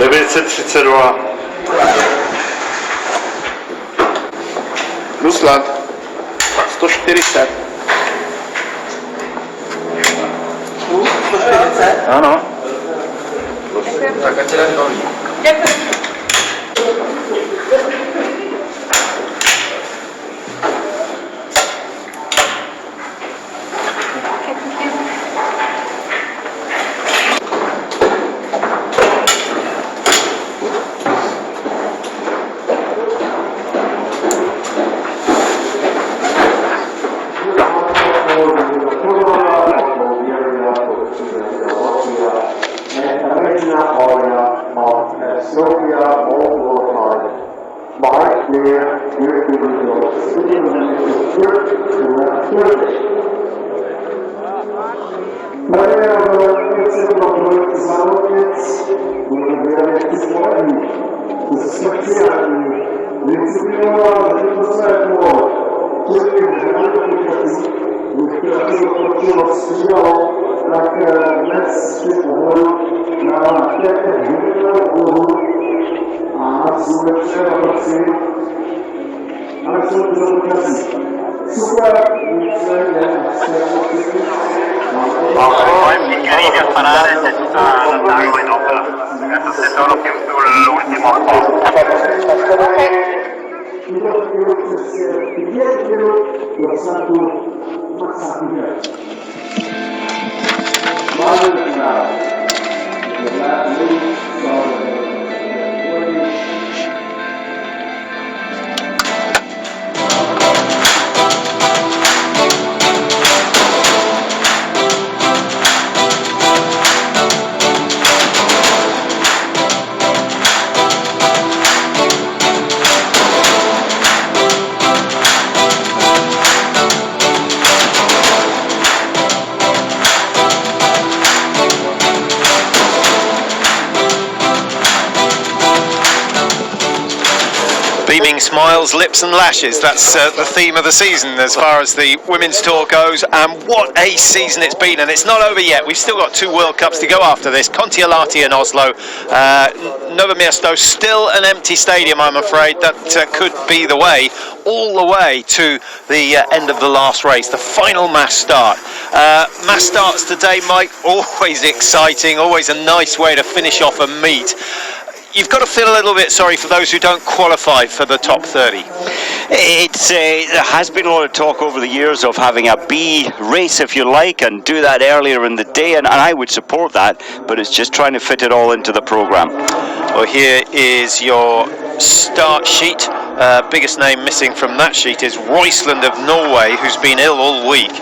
932. Ruslan 140. 140? Ano. Tak ať se dá nový. Beaming smiles, lips and lashes, that's the theme of the season as far as the women's tour goes, and what a season it's been, and it's not over yet. We've still got 2 World Cups to go after this. Kontiolahti in Oslo, Novo Mesto, still an empty stadium, I'm afraid. That could be the way, all the way to the end of the last race, the final mass start. Mass starts today, Mike, always exciting, always a nice way to finish off a meet. You've got to feel a little bit sorry for those who don't qualify for the top 30. There has been a lot of talk over the years of having a B race, if you like, and do that earlier in the day, and I would support that, but it's just trying to fit it all into the programme. Well, here is your start sheet. Biggest name missing from that sheet is Roysland of Norway, who's been ill all week.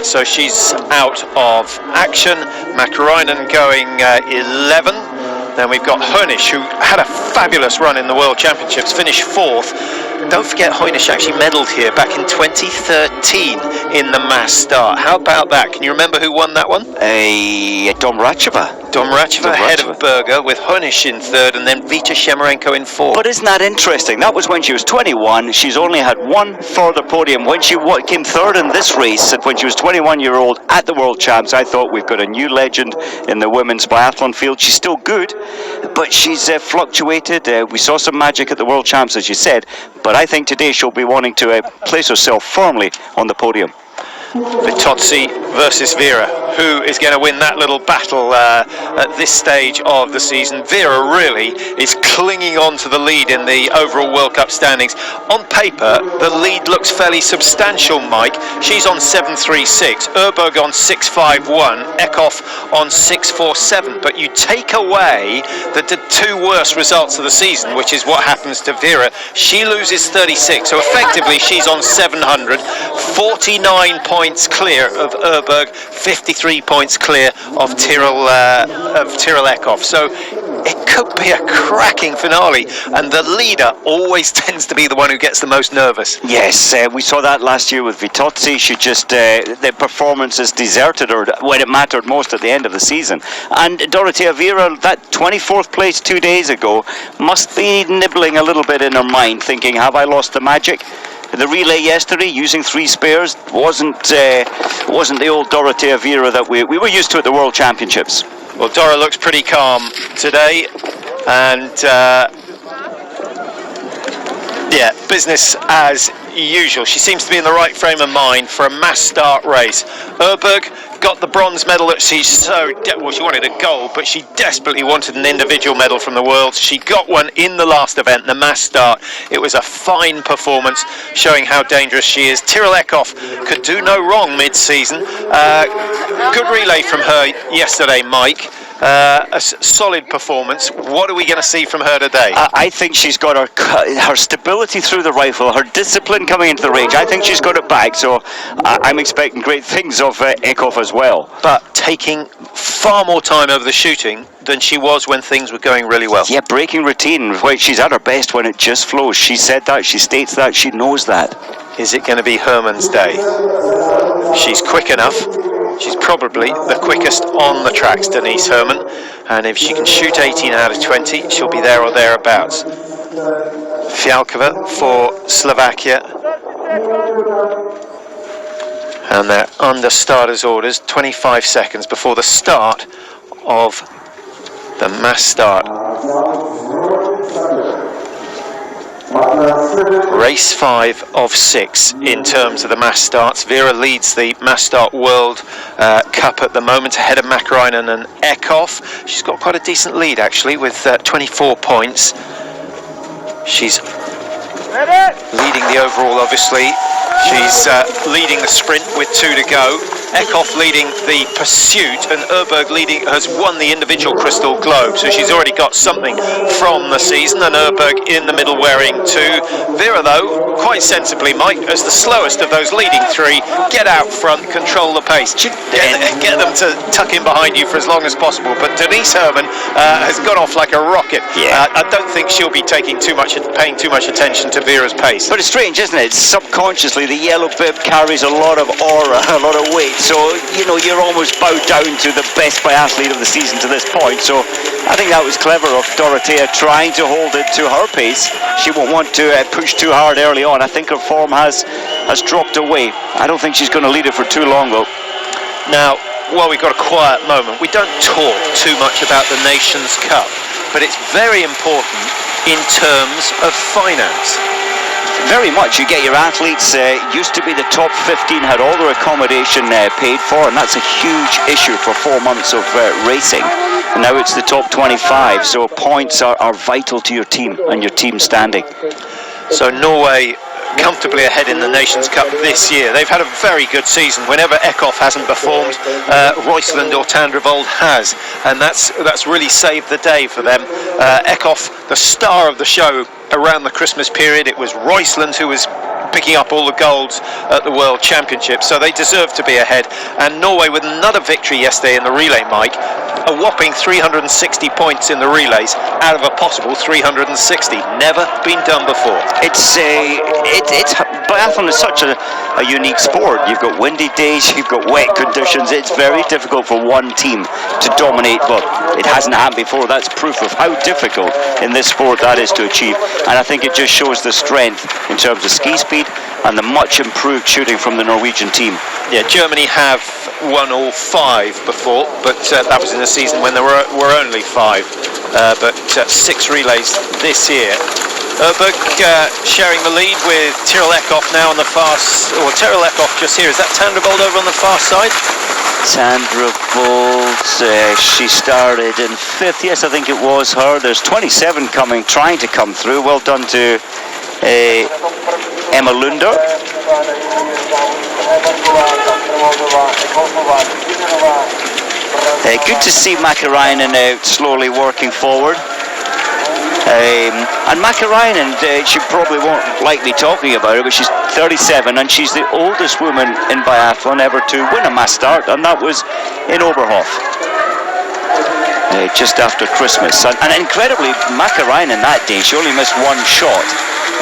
So she's out of action. Makarainen going 11. Then we've got Hoenisch, who had a fabulous run in the World Championships, finished 4th. Don't forget, Hoenisch actually medalled here back in 2013 in the mass start. How about that? Can you remember who won that one? Domracheva. Domracheva ahead of Berger, with Hoenisch in 3rd, and then Vita Shemerenko in 4th. But isn't that interesting? That was when she was 21. She's only had one further podium. When she came 3rd in this race, when she was 21-year-old at the World Champs, I thought we've got a new legend in the women's biathlon field. She's still good, but she's fluctuated. We saw some magic at the World Champs, as you said, but I think today she'll be wanting to place herself firmly on the podium. Vitozzi versus Vera. Who is going to win that little battle at this stage of the season? Vera really is clinging on to the lead in the overall World Cup standings. On paper, the lead looks fairly substantial, Mike. She's on 7.36, Urberg on 6.51, Eckhoff on 6.47. But you take away the 2 worst results of the season, which is what happens to Vera. She loses 36, so effectively she's on 700, 49 points clear of Urberg, 53 points clear of Tyrrell Eckhoff. So it could be a cracking finale, and the leader always tends to be the one who gets the most nervous. Yes, we saw that last year with Vitozzi. She just, the performances deserted her when it mattered most at the end of the season. And Dorothea Vera, that 24th place 2 days ago, must be nibbling a little bit in her mind, thinking, have I lost the magic? The relay yesterday, using 3 spares, wasn't the old Dorothea Vera that we were used to at the World Championships. Well, Dora looks pretty calm today. And yeah, business as usual. She seems to be in the right frame of mind for a mass start race. Öberg got the bronze medal that she well, she wanted a gold, but she desperately wanted an individual medal from the Worlds. She got one in the last event, the mass start. It was a fine performance, showing how dangerous she is. Tyrrell Eckhoff could do no wrong mid-season. Good relay from her yesterday, Mike. A solid performance. What are we going to see from her today? I think she's got her stability through the rifle, her discipline coming into the range. I think she's got it back, so I'm expecting great things of Eckhoff as well. But taking far more time over the shooting than she was when things were going really well. Yeah, breaking routine. She's at her best when it just flows. She said that, she states that, she knows that. Is it going to be Herman's day? She's quick enough. She's probably the quickest on the tracks, Denise Herman, and if she can shoot 18 out of 20, she'll be there or thereabouts. Fialkova for Slovakia, and they're under starters' orders, 25 seconds before the start of the mass start. Race 5 of 6 in terms of the mass starts. Vera leads the mass start World Cup at the moment, ahead of Makarainen and Eckhoff. She's got quite a decent lead actually, with 24 points. She's leading the overall, obviously. She's leading the sprint with 2 to go. Eckhoff leading the pursuit, and Öberg has won the individual Crystal Globe, so she's already got something from the season, and Öberg in the middle wearing 2. Vera, though, quite sensibly, Mike, as the slowest of those leading 3, get out front, control the pace, get them to tuck in behind you for as long as possible. But Denise Herman has gone off like a rocket. Yeah. I don't think she'll be paying too much attention to Vera's pace. But it's strange, isn't it? Subconsciously, the yellow bib carries a lot of aura, a lot of weight. So, you know, you're almost bowed down to the best biathlete of the season to this point. So, I think that was clever of Dorothea trying to hold it to her pace. She won't want to push too hard early on. I think her form has dropped away. I don't think she's going to lead it for too long, though. Now, while we've got a quiet moment, we don't talk too much about the Nations Cup, but it's very important in terms of finance. Very much. You get your athletes, used to be the top 15, had all their accommodation paid for, and that's a huge issue for 4 months of racing. And now it's the top 25, so points are vital to your team and your team standing. So Norway comfortably ahead in the Nations Cup this year. They've had a very good season. Whenever Eckhoff hasn't performed, Roysland or Tandrevold has, and that's really saved the day for them. Eckhoff, the star of the show around the Christmas period. It was Roysland who was picking up all the golds at the World Championship, so they deserve to be ahead. And Norway with another victory yesterday in the relay, Mike, a whopping 360 points in the relays out of a possible 360. Never been done before. Biathlon is such a unique sport. You've got windy days, you've got wet conditions. It's very difficult for one team to dominate. Well, it hasn't happened before. That's proof of how difficult in this sport that is to achieve. And I think it just shows the strength in terms of ski speed and the much improved shooting from the Norwegian team. Yeah, Germany have won all 5 before, but that was in a season when there were only 5. But 6 relays this year. Öberg sharing the lead with Tyrrell Eckhoff now on the far, or Tyrrell Eckhoff just here. Is that Tandrevold over on the far side? Tandrevold, she started in 5th. Yes, I think it was her. There's 27 trying to come through. Well done to Emma Lunder. Good to see Makarainen out slowly working forward. And Makarainen, she probably won't like me talking about it, but she's 37 and she's the oldest woman in biathlon ever to win a mass start, and that was in Oberhof just after Christmas. And incredibly, Makarainen that day, she only missed 1 shot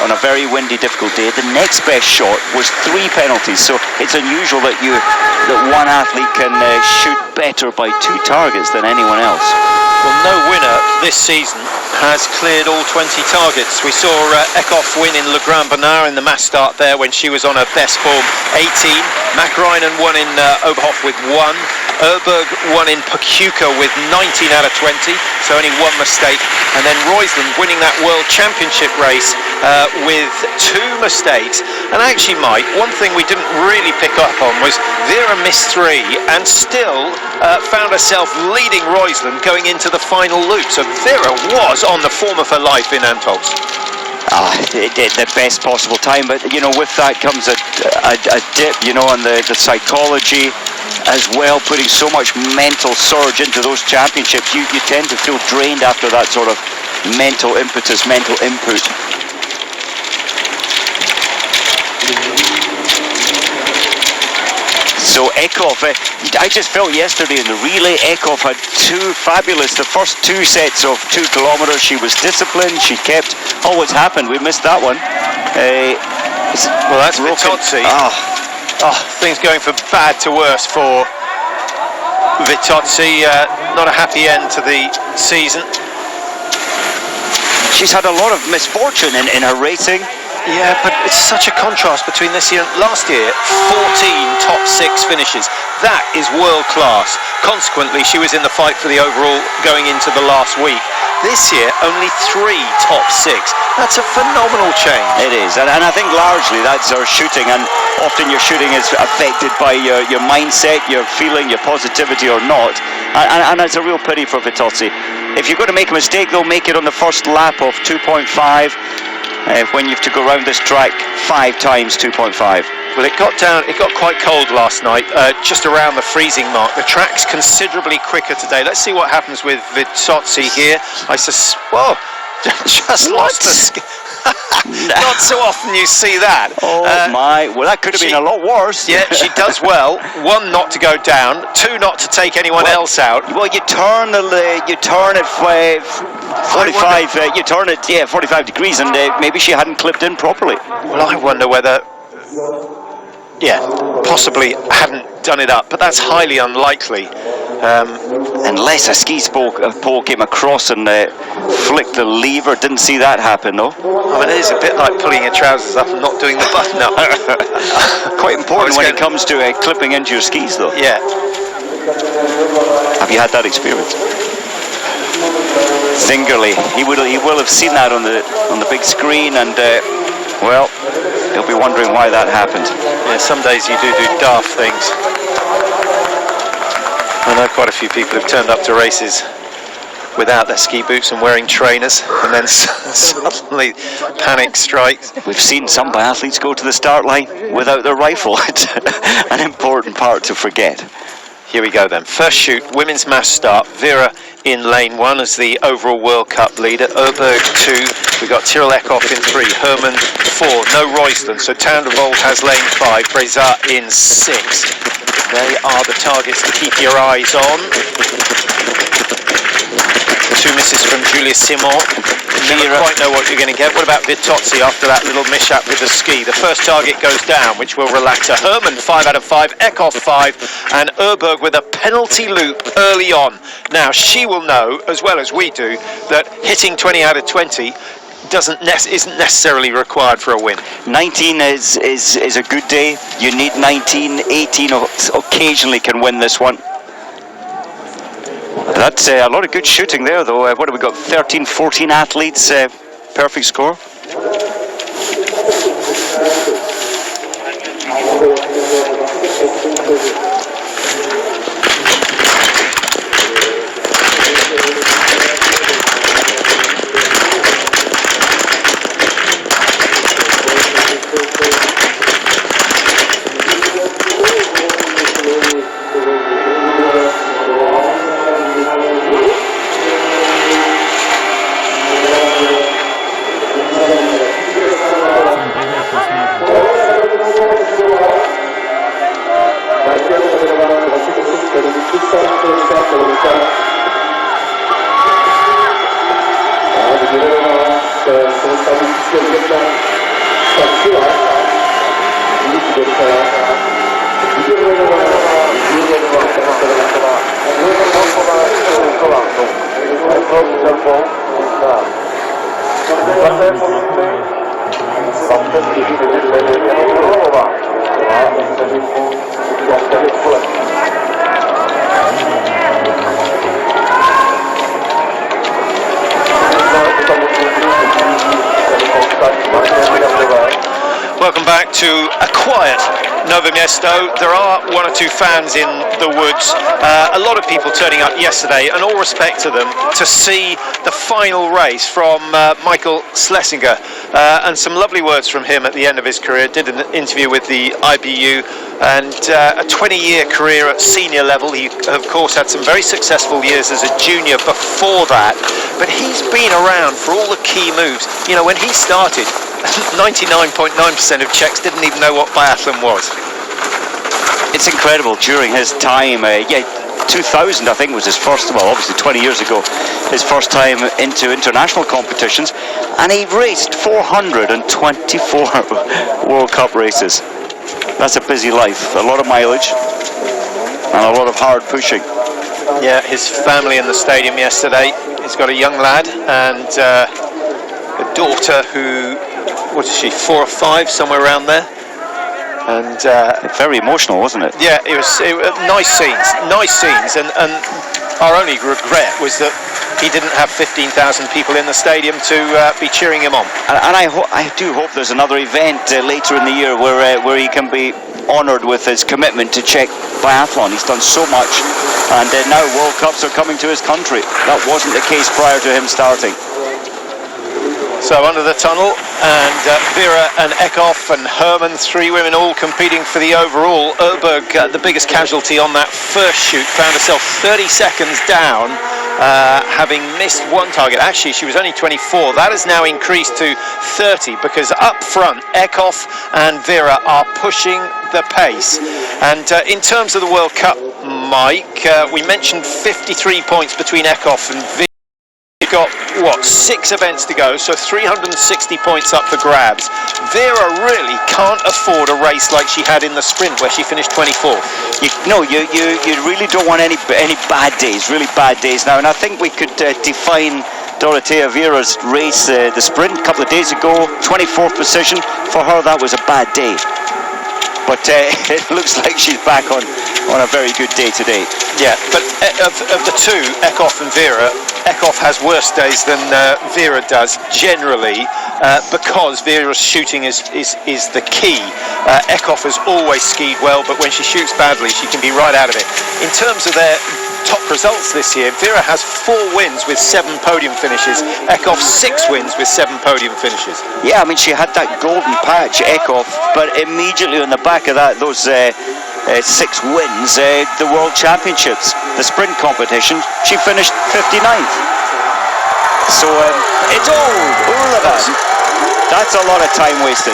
on a very windy, difficult day. The next best shot was 3 penalties, so it's unusual that one athlete can shoot better by 2 targets than anyone else. Well, no winner this season has cleared all 20 targets. We saw Eckhoff win in Le Grand Bernard in the mass start there when she was on her best form, 18. Makarainen won in Oberhof with 1. Erberg won in Pachuca with 19 out of 20, so only one mistake. And then Roysland winning that World Championship race with 2 mistakes. And actually, Mike, one thing we didn't really pick up on was Vera missed 3 and still found herself leading Roysland going into the final loop. So Vera was on the form of her life in Antolz. It did the best possible time, but you know, with that comes a dip, you know, on the psychology as well, putting so much mental surge into those championships. You tend to feel drained after that sort of mental impetus, mental input. So Eckhoff, I just felt yesterday in the relay, Eckhoff had 2 fabulous, the first 2 sets of 2 kilometers. She was disciplined, she kept, what's happened? We missed that one. Well, that's Vitozzi. Things going from bad to worse for Vitozzi. Not a happy end to the season. She's had a lot of misfortune in her racing. Yeah, but it's such a contrast between this year and last year. 14 top 6 finishes. That is world class. Consequently, she was in the fight for the overall going into the last week. This year, only 3 top 6. That's a phenomenal change. It is, and I think largely that's her shooting, and often your shooting is affected by your mindset, your feeling, your positivity or not, and it's a real pity for Vitozzi. If you're going to make a mistake, though, make it on the first lap of 2.5. When you have to go around this track 5 times 2.5. Well, it got quite cold last night, just around the freezing mark. The track's considerably quicker today. Let's see what happens with Vitozzi here. Just lost the ski. Not so often you see that. Well, that could have been a lot worse. Yeah, she does well. 1 not to go down, 2 not to take anyone else out. Well, you turn at 45. You turn it 45 degrees, and maybe she hadn't clipped in properly. Well, I wonder whether, possibly hadn't done it up, but that's highly unlikely. Unless a ski pole came across and flicked the lever. Didn't see that happen, though. I mean, it is a bit like pulling your trousers up and not doing the button up. Quite important when it comes to clipping into your skis, though. Yeah. Have you had that experience? Zingerle, he will have seen that on the big screen, and well, he'll be wondering why that happened. Yeah, some days you do daft things. I know quite a few people who've turned up to races without their ski boots and wearing trainers, and then suddenly panic strikes. We've seen some biathletes go to the start line without their rifle. It's an important part to forget. Here we go then. First shoot, women's mass start. Vera in lane 1 as the overall World Cup leader. Erberg 2. We've got Tyrrell Eckhoff in 3. Herman 4. No Roysland. So Tandervold has lane 5. Brezat in 6. They are the targets to keep your eyes on. 2 misses from Julia Simon. Never quite know what you're going to get. What about Vitozzi after that little mishap with the ski? The first target goes down, which will relax her. Herman 5 out of 5, Eckhoff 5, and Erberg with a penalty loop early on. Now she will know, as well as we do, that hitting 20 out of 20 isn't necessarily required for a win. 19 is a good day. You need 19. 18 occasionally can win this one. That's a lot of good shooting there, though. What have we got? 13, 14 athletes. Perfect score. back to a quiet Novo Mesto. There are one or two fans in the woods. A lot of people turning up yesterday, and all respect to them, to see the final race from Michael Schlesinger. And some lovely words from him at the end of his career. Did an interview with the IBU, and a 20-year career at senior level. He, of course, had some very successful years as a junior before that, but he's been around for all the key moves. You know, when he started, 99.9% of Czechs didn't even know what biathlon was. It's incredible during his time. 2000, I think, was his first, well, obviously 20 years ago, his first time into international competitions, and he raced 424 World Cup races. That's a busy life, a lot of mileage and a lot of hard pushing. Yeah, his family in the stadium yesterday. He's got a young lad and a daughter who, what is she, 4 or 5, somewhere around there. And very emotional, wasn't it? Yeah, it was nice scenes, and our only regret was that he didn't have 15,000 people in the stadium to be cheering him on. And I do hope there's another event later in the year where he can be honoured with his commitment to Czech biathlon. He's done so much, and now World Cups are coming to his country. That wasn't the case prior to him starting. So under the tunnel, and Vera and Eckhoff and Herman, 3 women all competing for the overall. Öberg, the biggest casualty on that first shoot, found herself 30 seconds down, having missed one target. Actually, she was only 24. That has now increased to 30 because up front, Eckhoff and Vera are pushing the pace. And in terms of the World Cup, Mike, we mentioned 53 points between Eckhoff and Vera. You've got, what, 6 events to go, so 360 points up for grabs. Vera really can't afford a race like she had in the sprint where she finished 24th. You really don't want any bad days, really bad days now. And I think we could define Dorothea Vera's race, the sprint a couple of days ago, 24th position. For her, that was a bad day. But it looks like she's back on a very good day today. Yeah, but of the two, Eckhoff and Vera, Eckhoff has worse days than Vera does generally, because Vera's shooting is the key. Eckhoff has always skied well, but when she shoots badly, she can be right out of it. In terms of their top results this year, Vera has 4 wins with 7 podium finishes. Eckhoff 6 wins with 7 podium finishes. Yeah, I mean, she had that golden patch, Eckhoff, but immediately on the back of that, those 6 wins, the World Championships, the sprint competition, she finished 59th. So it's all of that. That's a lot of time wasted.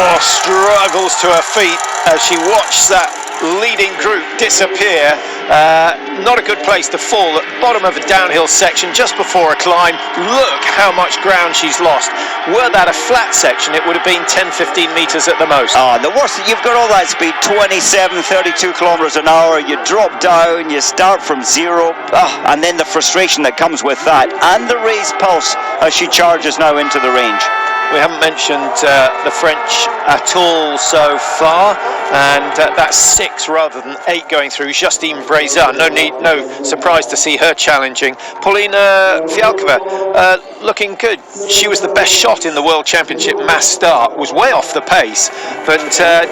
Oh, struggles to her feet as she watched that leading group disappear. Not a good place to fall at the bottom of a downhill section just before a climb. Look how much ground she's lost. Were that a flat section, it would have been 10-15 meters at the most. The worst, you've got all that speed, 27, 32 kilometers an hour. You drop down, you start from 0, and then the frustration that comes with that, and the raised pulse as she charges now into the range. We haven't mentioned the French at all so far, and that's 6 rather than 8 going through. Justine Brezin, no surprise to see her challenging. Paulina Fialkova, looking good. She was the best shot in the World Championship Mass start, was way off the pace, but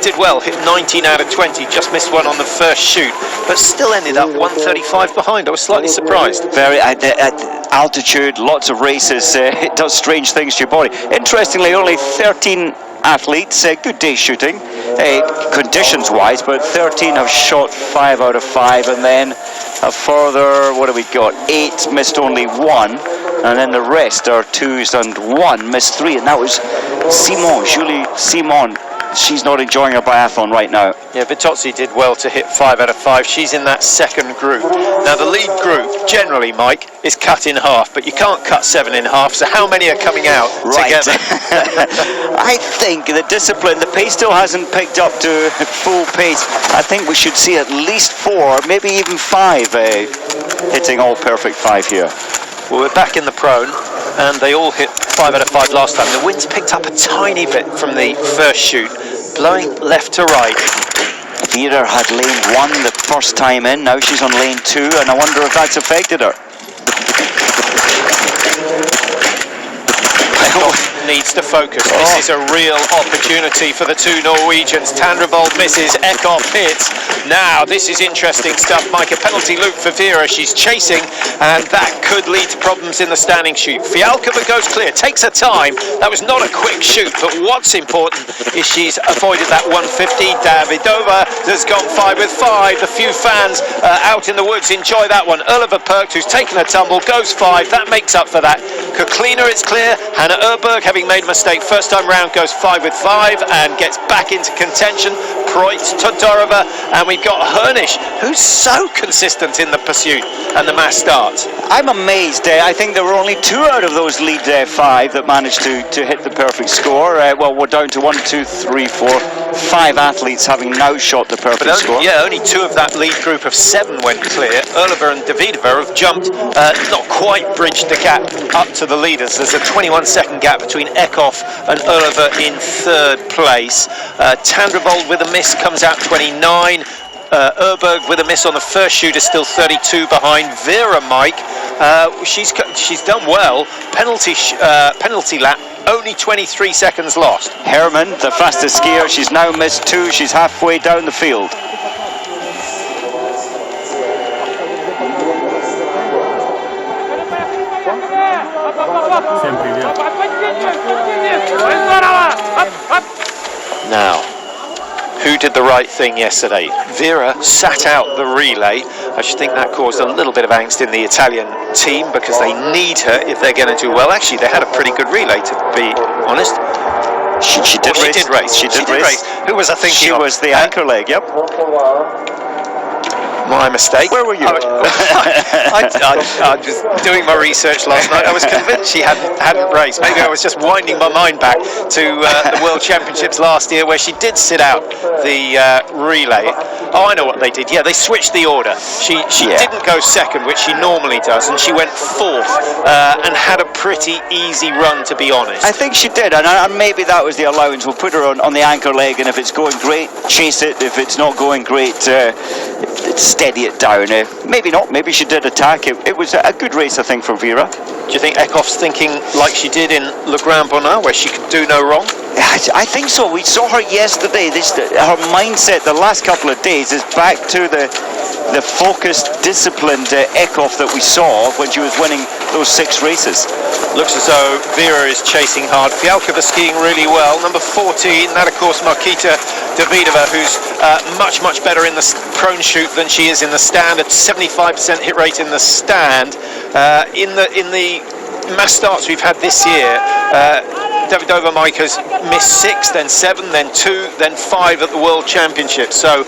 did well, hit 19 out of 20, just missed one on the first shoot, but still ended up 135 behind. I was slightly surprised. Very at altitude, lots of races, it does strange things to your body. Interestingly, only 13 athletes, good day shooting, conditions wise, but 13 have shot 5 out of 5, and then a further, what have we got, 8 missed only 1, and then the rest are 2s and 1 missed 3, and that was Julie Simon. She's not enjoying her biathlon right now. Yeah, Vitozzi did well to hit 5 out of 5. She's in that second group. Now, the lead group, generally, Mike, is cut in half, but you can't cut 7 in half, so how many are coming out together? I think the discipline, the pace still hasn't picked up to full pace. I think we should see at least 4, maybe even 5 hitting all perfect 5 here. Well, we're back in the prone, and they all hit 5 out of 5 last time. The wind's picked up a tiny bit from the first shoot, blowing left to right. Vera had lane 1 the first time in, now she's on lane 2, and I wonder if that's affected her. needs to focus. This is a real opportunity for the two Norwegians. Tandrevold misses, Eckhoff hits. Now, this is interesting stuff, Mike. A penalty loop for Vera. She's chasing, and that could lead to problems in the standing shoot. Fialkova goes clear, takes her time. That was not a quick shoot, but what's important is she's avoided that 150. Davidova has gone 5 with 5. The few fans out in the woods enjoy that one. Oliver Perkt, who's taken a tumble, goes 5. That makes up for that. Kuklina, it's clear. Hannah Erberg, having made a mistake first time round, goes 5 with 5 and gets back into contention. Preutz, Todorova, and we've got Hernisch, who's so consistent in the pursuit and the mass starts. I'm amazed. I think there were only 2 out of those lead 5 that managed to hit the perfect score. Well, we're down to 1, 2, 3, 4, 5 athletes having now shot the perfect score. Yeah, only 2 of that lead group of 7 went clear. Erliver and Davidova have jumped, not quite bridged the gap up to the leaders. There's a 21-second gap between Eckhoff and Erliver in 3rd place. Tandrevold with a miss comes out 29. Erberg with a miss on the first shoot is still 32 behind. Vera, Mike, she's done well. Penalty lap, only 23 seconds lost. Herman, the fastest skier, she's now missed 2. She's halfway down the field. Now, who did the right thing yesterday? Vera sat out the relay. I just think that caused a little bit of angst in the Italian team because they need her if they're going to do well. Actually, they had a pretty good relay, to be honest. She did race. She did race. Who was I thinking She of? was the anchor leg, yep. My mistake. Where were you? I was doing my research last night. I was convinced she hadn't raced. Maybe I was just winding my mind back to the World Championships last year where she did sit out the relay. Oh, I know what they did. Yeah, they switched the order. She didn't go second, which she normally does, and she went 4th and had a pretty easy run, to be honest. I think she did, and maybe that was the allowance. We'll put her on the anchor leg, and if it's going great, chase it. If it's not going great, steady it down. Maybe not. Maybe she did attack. It was a good race, I think, for Vera. Do you think Eckhoff's thinking like she did in Le Grand Bonnat, where she could do no wrong? I think so. We saw her yesterday. Her mindset the last couple of days is back to the focused, disciplined Eckhoff that we saw when she was winning those 6 races. Looks as though Vera is chasing hard. Fialkova skiing really well. Number 14, that of course Markita Davidova, who's much better in the prone shoot than she is in the stand. At 75% hit rate in the stand. In the mass starts we've had this year, Davidova, Mike, has missed 6, then 7, then 2, then 5 at the World Championships. So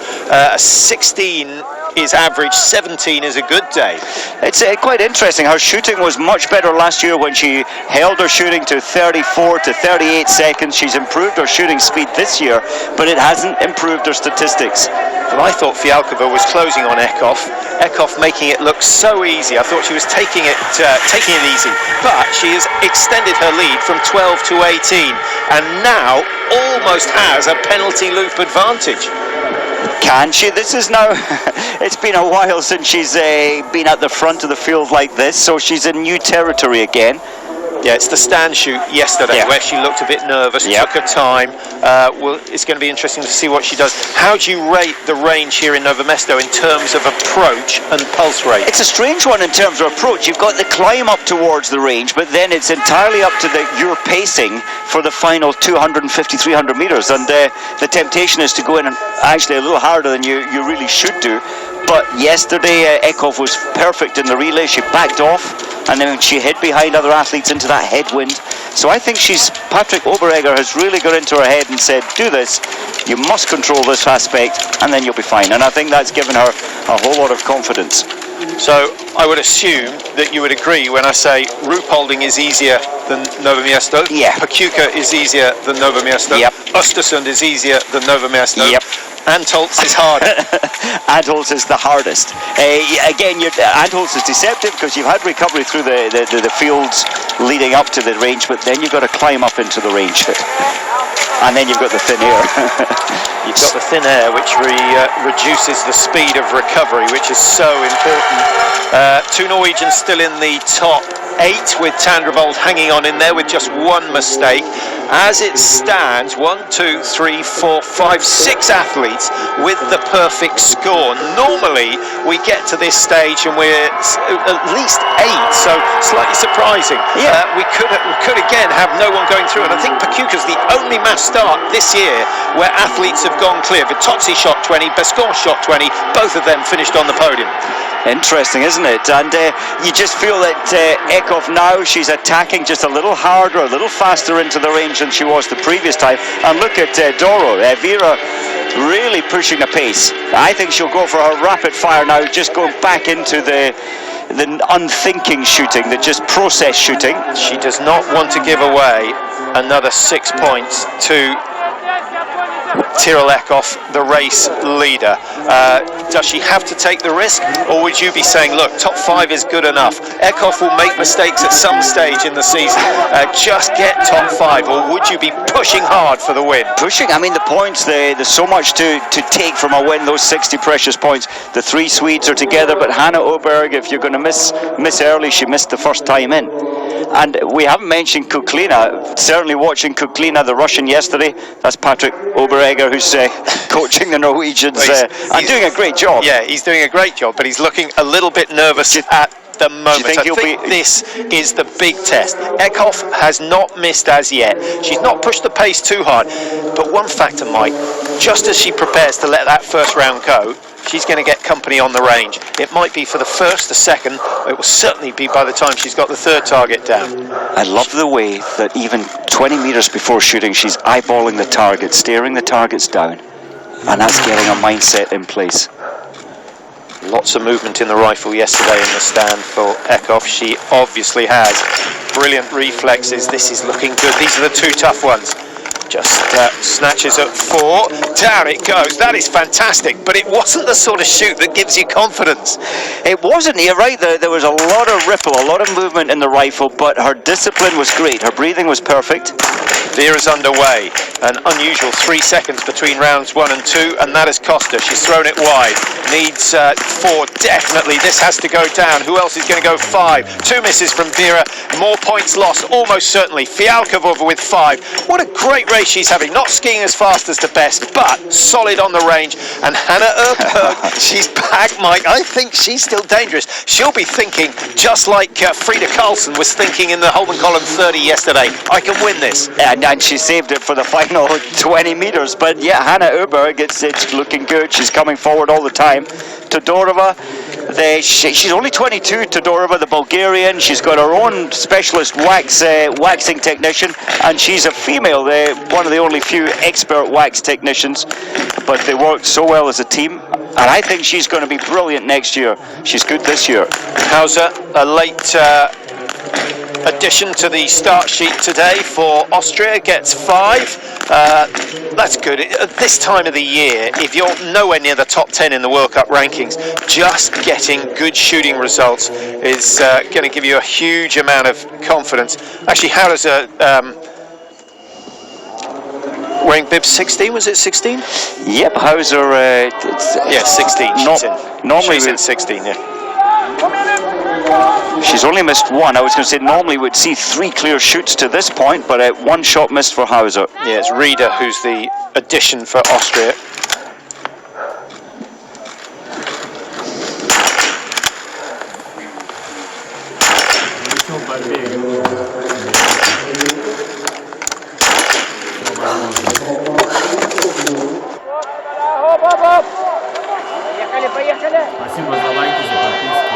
16 is average, 17 is a good day. It's quite interesting. Her shooting was much better last year when she held her shooting to 34 to 38 seconds. She's improved her shooting speed this year, but it hasn't improved her statistics. Well, I thought Fialkova was closing on Eckhoff. Eckhoff making it look so easy. I thought she was taking it easy, but she has extended her lead from 12 to 18, and now almost has a penalty loop advantage. Can she? This is now, it's been a while since she's been at the front of the field like this, so she's in new territory again. Yeah, it's the stand shoot yesterday where she looked a bit nervous, took her time. Well, it's going to be interesting to see what she does. How do you rate the range here in Novo Mesto in terms of approach and pulse rate? It's a strange one in terms of approach. You've got the climb up towards the range, but then it's entirely up to your pacing for the final 250, 300 metres. And the temptation is to go in and actually a little harder than you really should do. But yesterday, Eckhoff was perfect in the relay. She backed off, and then she hid behind other athletes into that headwind. So I think Patrick Oberegger has really got into her head and said, do this, you must control this aspect, and then you'll be fine. And I think that's given her a whole lot of confidence. So I would assume that you would agree when I say Ruhpolding is easier than Novo Mesto. Yeah. Pachuca is easier than Novo Mesto. Yep. Östersund is easier than Novo Mesto. Yep. Antholz is harder. Antholz is the hardest. Again, Antholz is deceptive because you've had recovery through the fields leading up to the range, but then you've got to climb up into the range. And then you've got the thin air. You've got the thin air, which reduces the speed of recovery, which is so important. Two Norwegians still in the top 8, with Tandrevold hanging on in there with just one mistake. As it stands, 1, 2, 3, 4, 5, 6 athletes with the perfect score. Normally we get to this stage and we're at least 8, so slightly surprising. Yeah. We could again have no one going through, and I think Pakuka's the only mass start this year where athletes have gone clear. Vitozzi shot 20, Bescon shot 20, both of them finished on the podium. Interesting, isn't it? And you just feel that Eckhoff now, she's attacking just a little harder, a little faster into the range than she was the previous time. And look at Doro, Vera really pushing the pace. I think she'll go for her rapid fire now, just going back into the unthinking shooting, the just process shooting. She does not want to give away another 6 points to Tyrell Eckhoff, the race leader. Does she have to take the risk, or would you be saying, look, top 5 is good enough? Eckhoff will make mistakes at some stage in the season. Just get top 5, or would you be pushing hard for the win? Pushing, I mean, the points, there's so much to take from a win, those 60 precious points. The 3 Swedes are together, but Hannah Öberg, if you're going to miss early, she missed the first time in. And we haven't mentioned Kuklina. Certainly watching Kuklina, the Russian, yesterday. That's Patrick Oberegger, who's coaching the Norwegians and doing a great job. Yeah, he's doing a great job, but he's looking a little bit nervous at the moment. I think this is the big test. Eckhoff has not missed as yet. She's not pushed the pace too hard. But one factor, Mike, just as she prepares to let that first round go, she's going to get company on the range. It might be for the first, the second, it will certainly be by the time she's got the third target down. I love the way that even 20 metres before shooting, she's eyeballing the target, staring the targets down, and that's getting a mindset in place. Lots of movement in the rifle yesterday in the stand for Eckhoff. She obviously has brilliant reflexes. This is looking good. These are the 2 tough ones. Just snatches at 4, down it goes. That is fantastic, but it wasn't the sort of shoot that gives you confidence. It wasn't, you're right, there was a lot of ripple, a lot of movement in the rifle, but her discipline was great, her breathing was perfect. Vera's underway, an unusual 3 seconds between rounds 1 and 2, and that has cost her. She's thrown it wide, needs 4, definitely, this has to go down. Who else is going to go 5? 2 misses from Vera, more points lost, almost certainly. Fialkova with 5. What a great race she's having, not skiing as fast as the best, but solid on the range. And Hannah Öberg, she's back, Mike. I think she's still dangerous. She'll be thinking, just like Frida Karlsson was thinking in the Holmenkollen 30 yesterday, I can win this. And she saved it for the final 20 metres. But yeah, Hannah Öberg, it's looking good. She's coming forward all the time. Todorova, she's only 22, Todorova, the Bulgarian. She's got her own specialist waxing technician, and she's a female, one of the only few expert wax technicians, but they work so well as a team, and I think she's going to be brilliant next year. She's good this year. Hauser, a late addition to the start sheet today for Austria, gets 5. That's good. At this time of the year, if you're nowhere near the top 10 in the World Cup rankings, just getting good shooting results is going to give you a huge amount of confidence. Actually, Hauser, wearing bib 16, was it 16? Yep, Hauser, yeah, 16, she's in 16, yeah. She's only missed 1. I was going to say normally we'd see 3 clear shoots to this point, but 1 shot missed for Hauser. Yeah, it's Rieder who's the addition for Austria. Спасибо за лайки, за подписки.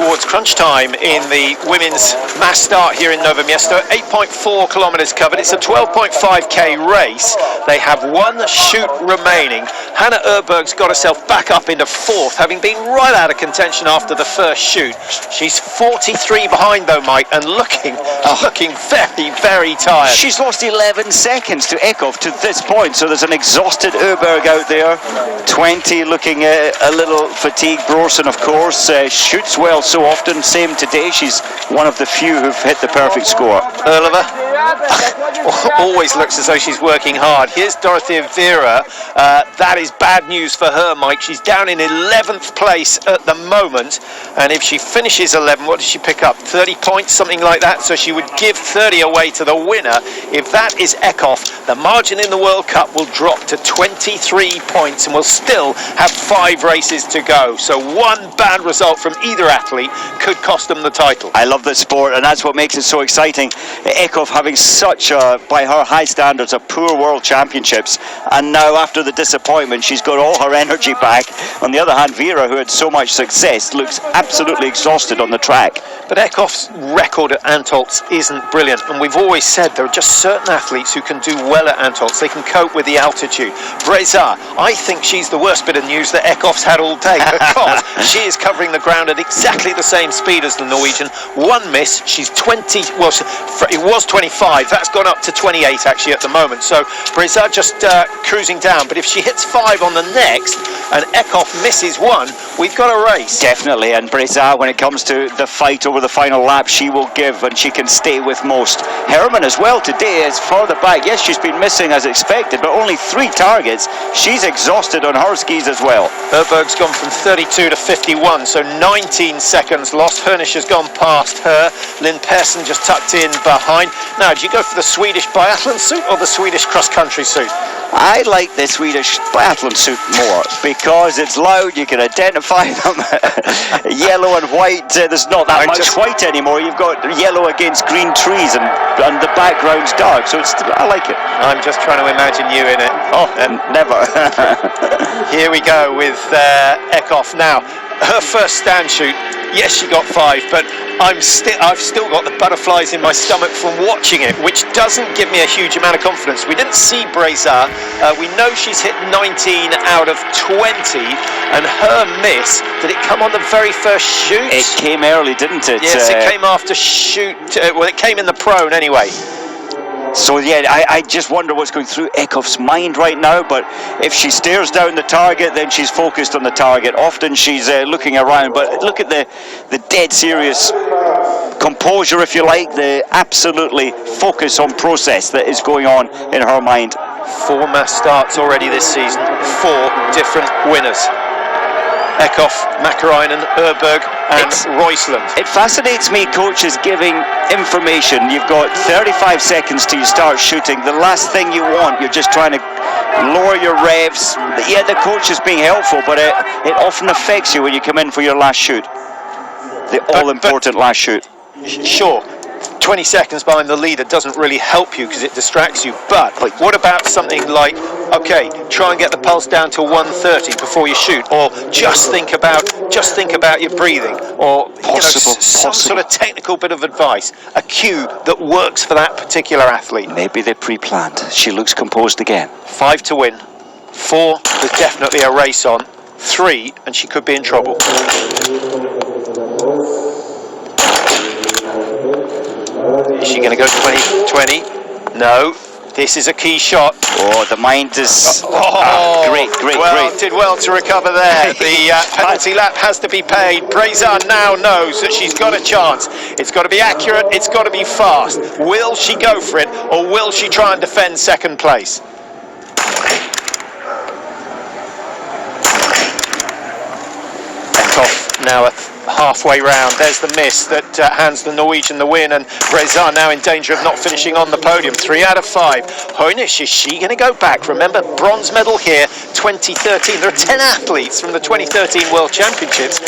towards crunch time in the women's mass start here in Novo Mesto. 8.4 kilometers covered. It's a 12.5k race. They have one shoot remaining. Hannah Erberg's got herself back up into fourth, having been right out of contention after the first shoot. She's 43 behind though, Mike, and looking very, very tired. She's lost 11 seconds to Eckhoff to this point, so there's an exhausted Erberg out there. 20 looking a little fatigued. Brorson, of course, shoots well so often. Same today. She's one of the few who've hit the perfect score. Erleva always looks as though she's working hard. Here's Dorothea Vera. That is bad news for her, Mike. She's down in 11th place at the moment, and if she finishes 11, what does she pick up? 30 points, something like that. So she would give 30 away to the winner. If that is Eckhoff, the margin in the World Cup will drop to 23 points, and we'll still have 5 races to go. So one bad result from either athlete could cost them the title. I love this sport, and that's what makes it so exciting. Eckhoff having such a, by her high standards, a poor World Championships, and now after the disappointment she's got all her energy back. On the other hand, Vera, who had so much success, looks absolutely exhausted on the track. But Eckhoff's record at Antolz isn't brilliant, and we've always said there are just certain athletes who can do well at Antolz. They can cope with the altitude. Breza, I think she's the worst bit of news that Eckhoff's had all day, because she is covering the ground at exactly the same speed as the Norwegian. One miss, she's 20, well, it was 25, that's gone up to 28 actually at the moment. So Breza just cruising down, but if she hits 5 on the next and Eckhoff misses 1, we've got a race. Definitely, and Breza, when it comes to the fight over the final lap, she will give, and she can stay with most. Herman as well today is further back. Yes, she's been missing as expected, but only 3 targets. She's exhausted on her skis as well. Erberg's gone from 32 to 51, so 19 seconds lost. Hernisch has gone past her. Lynn Persson just tucked in behind. Now, do you go for the Swedish biathlon suit or the Swedish cross-country suit? I like the Swedish biathlon suit more because it's loud, you can identify them. Yellow and white, there's not that much white anymore. You've got yellow against green trees, and the background's dark, so I like it. I'm just trying to imagine you in it. Oh, and never. Here we go with Eckhoff now. Her first stand shoot, yes, she got 5, but I've still got the butterflies in my stomach from watching it, which doesn't give me a huge amount of confidence. We didn't see Breza. We know she's hit 19 out of 20, and her miss, did it come on the very first shoot? It came early, didn't it? Yes, it came after shoot. Well, it came in the prone anyway. So yeah, I just wonder what's going through Eckhoff's mind right now, but if she stares down the target, then she's focused on the target. Often she's looking around, but look at the dead serious composure, if you like, the absolutely focus on process that is going on in her mind. 4 mass starts already this season, 4 different winners. Eckhoff, Mäkäräinen, Erberg and Roisland. It fascinates me, coaches giving information. You've got 35 seconds till you start shooting. The last thing you want, you're just trying to lower your revs. Yeah, the coach is being helpful, but it often affects you when you come in for your last shoot. The all-important last shoot. Sure. 20 seconds behind the leader doesn't really help you because it distracts you, but what about something like, okay, try and get the pulse down to 130 before you shoot, or just think about your breathing, or some sort of technical bit of advice, a cue that works for that particular athlete. Maybe they pre-planned. She looks composed again. 5 to win, 4 there's definitely a race on, 3 and she could be in trouble. Is she going to go 20-20? No. This is a key shot. Oh, the mind is... great. Did well to recover there. The penalty lap has to be paid. Breza now knows that she's got a chance. It's got to be accurate. It's got to be fast. Will she go for it, or will she try and defend second place? Eckhoff now at halfway round. There's the miss that hands the Norwegian the win, and Breza now in danger of not finishing on the podium. 3 out of 5. Hernisch, is she going to go back? Remember, bronze medal here, 2013. There are 10 athletes from the 2013 World Championships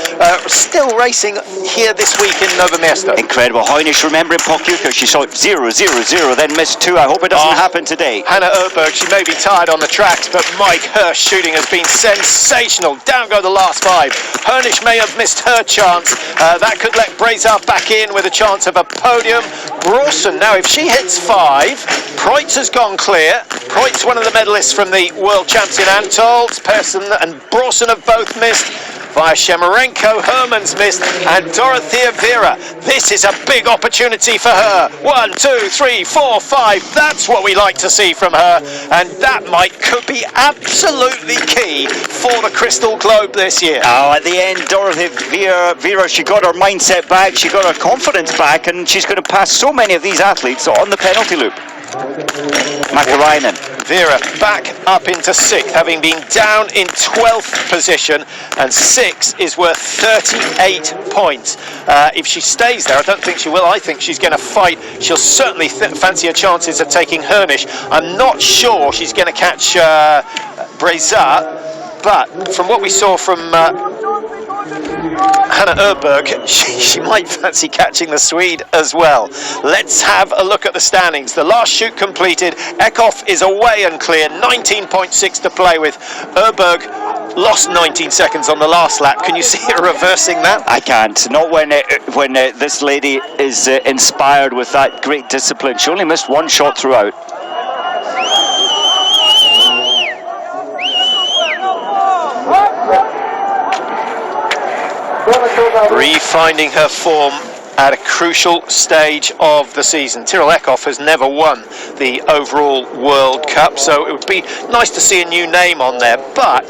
still racing here this week in Novo Mesto. Incredible. Heinisch remembering Pokljuka. She saw it 0-0-0, then missed 2. I hope it doesn't happen today. Hannah Öberg, she may be tired on the tracks, but Mike Hirsch's shooting has been sensational. Down go the last 5. Heinisch may have missed her chance. That could let Brazard back in with a chance of a podium. Brawson, now if she hits 5, Preutz has gone clear. Preutz, one of the medalists from the World Champs in Antolz. Persson and Brawson have both missed. Via Shemarenko, Herman's missed, and Dorothea Vera. This is a big opportunity for her. 1, 2, 3, 4, 5. That's what we like to see from her, and that could be absolutely key for the Crystal Globe this year. Oh, at the end, Dorothea Vera, she got her mindset back, she got her confidence back, and she's going to pass so many of these athletes on the penalty loop. Makarainen. Vera back up into 6th, having been down in 12th position, and 6 is worth 38 points. If she stays there, I don't think she will. I think she's going to fight. She'll certainly fancy her chances of taking Heinisch. I'm not sure she's going to catch Brazard, but from what we saw from Hannah Öberg, she might fancy catching the Swede as well. Let's have a look at the standings. The last shoot completed. Eckhoff is away and clear, 19.6 to play with. Öberg lost 19 seconds on the last lap. Can you see her reversing that? I can't. Not when this lady is inspired with that great discipline. She only missed 1 shot throughout. Refinding her form at a crucial stage of the season. Tyrrell Eckhoff has never won the overall World Cup, so it would be nice to see a new name on there, but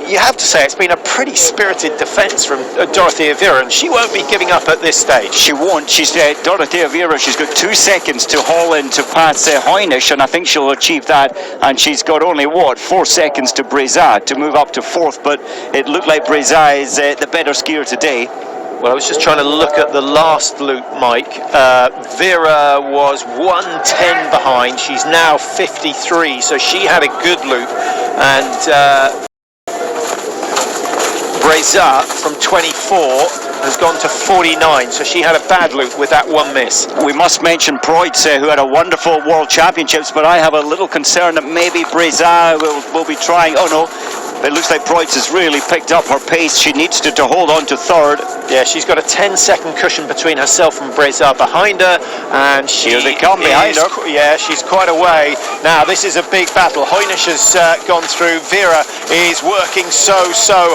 you have to say it's been a pretty spirited defence from Dorothea Vera, and she won't be giving up at this stage. She won't. She's Dorothea Vera. She's got 2 seconds to haul in to pass Heinisch, and I think she'll achieve that. And she's got only 4 seconds to Brazard to move up to 4th. But it looked like Brazard is the better skier today. Well, I was just trying to look at the last loop, Mike. Vera was 1:10 behind. She's now 53, so she had a good loop, and Brazard from 24 has gone to 49, so she had a bad loop with that 1 miss. We must mention Preutz, who had a wonderful World Championships, but I have a little concern that maybe Brazard will be trying. Oh no, it looks like Preutz has really picked up her pace. She needs to hold on to 3rd. Yeah, she's got a 10-second cushion between herself and Brazard behind her, and here they come behind her. Yeah, she's quite away. Now this is a big battle. Heinisch has gone through. Vera is working so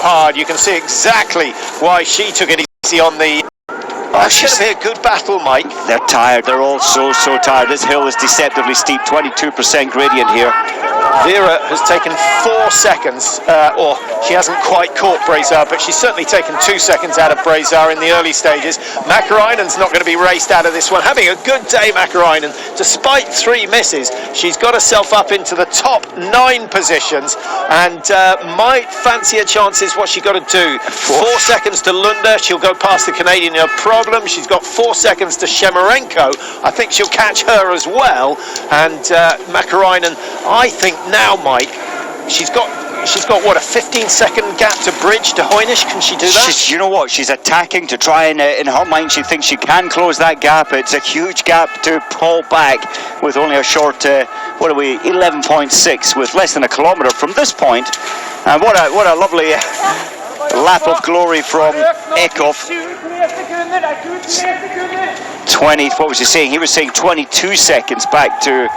hard. You can see exactly why she took it easy on the. That's going to be a good battle, Mike. They're tired. They're all so tired. This hill is deceptively steep. 22% gradient here. Vera has taken 4 seconds, or she hasn't quite caught Brazard, but she's certainly taken 2 seconds out of Brazard in the early stages. Makarainen's not going to be raced out of this one. Having a good day, Makarainen. Despite 3 misses, she's got herself up into the top 9 positions, and might fancy a chance is what she got to do. 4 seconds to Lunder. She'll go past the Canadian, no problem. She's got 4 seconds to Shemarenko. I think she'll catch her as well, and Makarainen, I think now, Mike, she's got what, a 15-second gap to bridge to Heinisch. Can she do that? You know what, she's attacking to try and in her mind she thinks she can close that gap. It's a huge gap to pull back with only a short 11.6 with less than a kilometre from this point. And what a lovely lap of glory from Eckhoff. 20, what was he saying? He was saying 22 seconds back to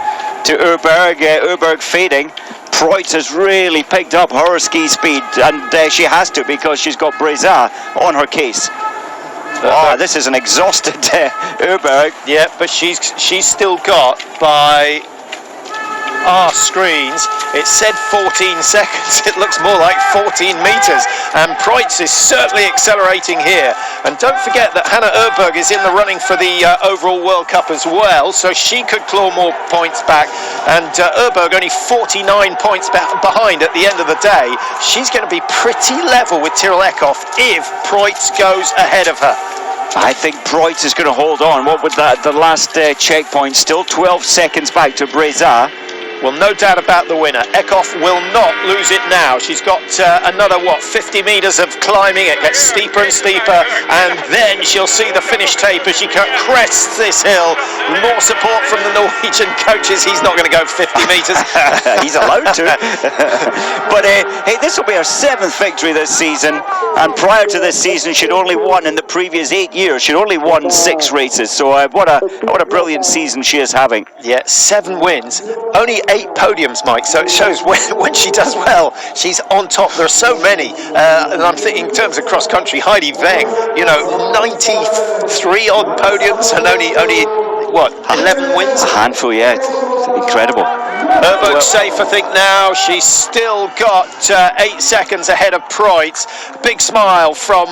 Öberg. Öberg fading. Preutz has really picked up her ski speed, and she has to, because she's got Brazard on her case. Oh, this is an exhausted Öberg. Yeah, but she's still got by our screens, it said 14 seconds. It looks more like 14 meters, and Preutz is certainly accelerating here. And don't forget that Hannah Öberg is in the running for the overall World Cup as well, so she could claw more points back. And Öberg only 49 points behind at the end of the day. She's going to be pretty level with Tyrrell Eckhoff if Preutz goes ahead of her. I think Preutz is going to hold on. What would that? The last checkpoint, still 12 seconds back to Brazard. Well, no doubt about the winner. Eckhoff will not lose it now. She's got another, 50 metres of climbing. It gets steeper and steeper, and then she'll see the finish tape as she crests this hill. More support from the Norwegian coaches. He's not going to go 50 metres. He's allowed to. But hey, this will be her 7th victory this season, and prior to this season she'd only won in the previous 8 years. She'd only won 6 races, so what a brilliant season she is having. Yeah, 7 wins, only 8 podiums, Mike, so it shows when she does well, she's on top. There are so many, and I'm thinking in terms of cross country, Heidi Weng, 93 odd podiums and only 11 wins? A handful, yeah, incredible. Herberg's safe, I think, now. She's still got 8 seconds ahead of Preutz. Big smile from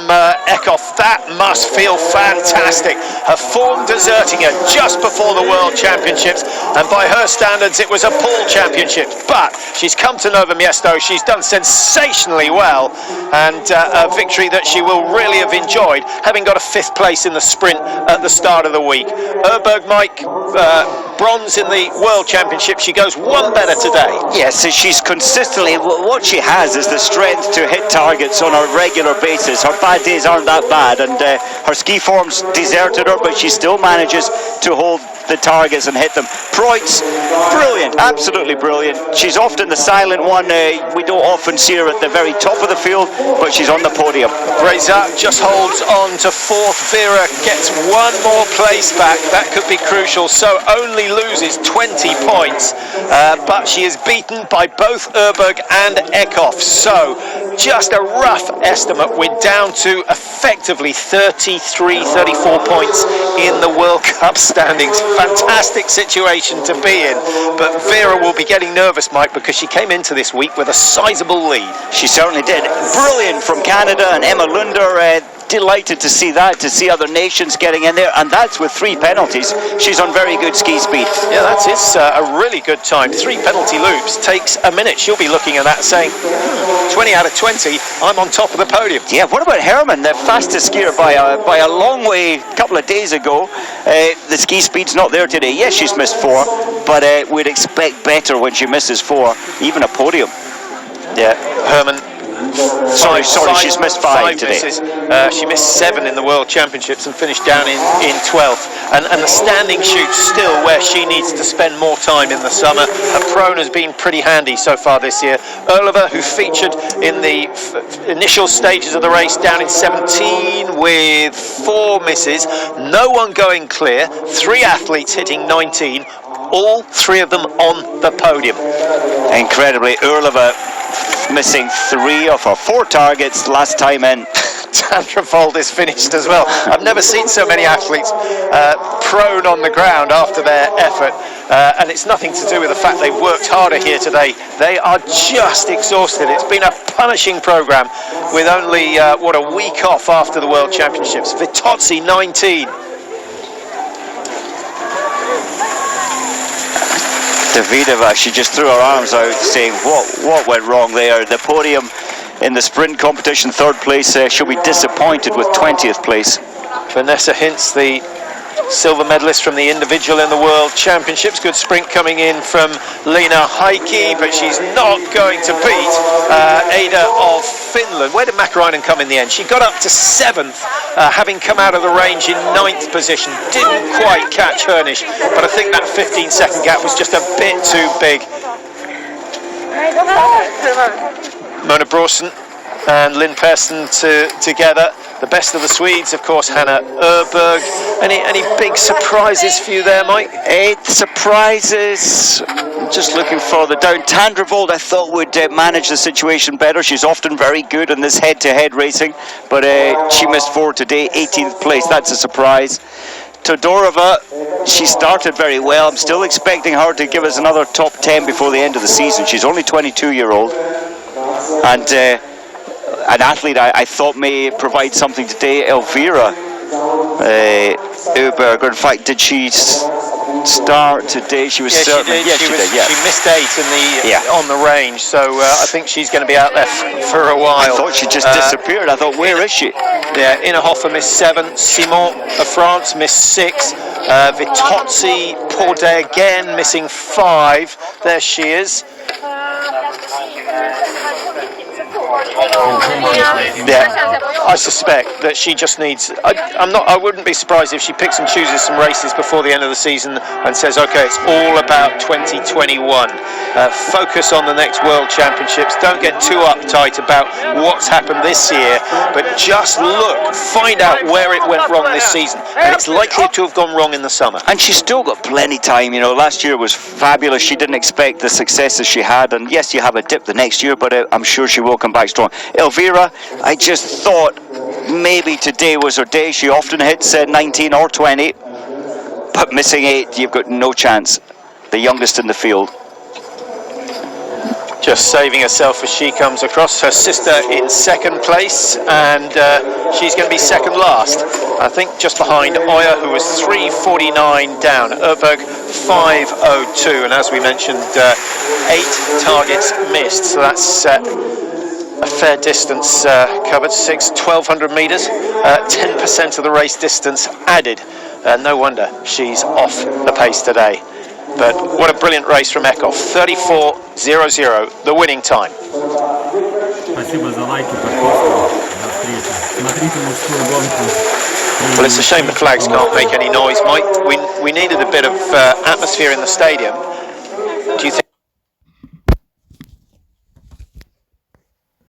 Eckhoff. That must feel fantastic. Her form deserting her just before the World Championships, and by her standards it was a pool championship. But she's come to Novo Miesto. She's done sensationally well, and a victory that she will really have enjoyed, having got a 5th place in the sprint at the start of the week. Herberg, Mike, bronze in the World Championship. She goes one better today. Yes, so she's consistently, what she has is the strength to hit targets on a regular basis. Her bad days aren't that bad, and her ski form's deserted her, but she still manages to hold the targets and hit them. Preutz, brilliant, absolutely brilliant. She's often the silent one. We don't often see her at the very top of the field, but she's on the podium. Brezak just holds on to 4th. Vera gets one more place back. That could be crucial, so only loses 20 points. But she is beaten by both Herberg and Eckhoff. So just a rough estimate. We're down to effectively 33, 34 points in the World Cup standings. Fantastic situation to be in, but Vera will be getting nervous, Mike, because she came into this week with a sizable lead. She certainly did. Brilliant from Canada, and Emma Lunder, delighted to see that, to see other nations getting in there, and that's with 3 penalties. She's on very good ski speed. Yeah, that's a really good time. 3 penalty loops takes a minute. She'll be looking at that saying, 20 out of 20, I'm on top of the podium. Yeah, what about Herman, the fastest skier by a long way a couple of days ago? The ski speed's not there today. Yes, she's missed 4, but we'd expect better when she misses 4, even a podium. Yeah, Herman. Sorry, she's missed 5 today. Misses. She missed 7 in the World Championships and finished down in 12th. And the standing shoot's still where she needs to spend more time in the summer. Her prone has been pretty handy so far this year. Oliver, who featured in the initial stages of the race, down in 17 with 4 misses. No one going clear. 3 athletes hitting 19. All 3 of them on the podium. Incredibly, Urlova missing 3 of her 4 targets last time in. Tandra Voldis finished as well. I've never seen so many athletes prone on the ground after their effort, and it's nothing to do with the fact they've worked harder here today. They are just exhausted. It's been a punishing programme with only, a week off after the World Championships. Vitozzi, 19. Davidova, she just threw her arms out saying what went wrong there. The podium in the sprint competition, 3rd place, she'll be disappointed with 20th place. Vanessa Hintz, the silver medalist from the individual in the World Championships. Good sprint coming in from Lena Heikki, but she's not going to beat Ada of Finland. Where did Mäkäräinen come in the end? She got up to 7th, having come out of the range in 9th position. Didn't quite catch Hernisch, but I think that 15-second gap was just a bit too big. Mona Bråsen and Lynn Persson together. The best of the Swedes, of course, Hannah Öberg. Any big surprises for you there, Mike? 8 surprises. Just looking further down. Tandra Vold, I thought, would manage the situation better. She's often very good in this head-to-head racing, but she missed 4 today, 18th place. That's a surprise. Todorova, she started very well. I'm still expecting her to give us another top 10 before the end of the season. She's only 22-year-old. And an athlete I thought may provide something today, Elvira Öberg. In fact, did she start today. She was Yeah, she certainly. did. Yes, she did. Yeah. She missed 8 in the Yeah. on the range, so I think she's going to be out there for a while. I thought she just disappeared. I thought, where is she? Yeah, Innerhofer missed 7, Simon of France missed 6, Vitozzi, Pordet again missing 5. There she is. Yeah, I suspect that she just needs. I wouldn't be surprised if she picks and chooses some races before the end of the season and says, okay, it's all about 2021. Focus on the next World Championships. Don't get too uptight about what's happened this year, but just look, find out where it went wrong this season, and it's likely to have gone wrong in the summer. And she's still got plenty time. You know, last year was fabulous. She didn't expect the successes she had, and yes, you have a dip the next year, but I'm sure she will come back strong. Elvira, I just thought maybe today was her day. She often hits 19 or 20, but missing 8, you've got no chance. The youngest in the field. Just saving herself as she comes across. Her sister in second place, and she's going to be second last. I think just behind Oya, who was 3:49 down. Erberg 5:02, and as we mentioned, 8 targets missed. So that's a fair distance covered. 1,200 metres, 10% of the race distance added. No wonder she's off the pace today. But what a brilliant race from Ekhoff. 34:00, the winning time. Спасибо за лайки, подписку. До встречи. Смотрите мужскую гонку. Well, it's a shame the flags can't make any noise, Mike. We needed a bit of atmosphere in the stadium. Do you think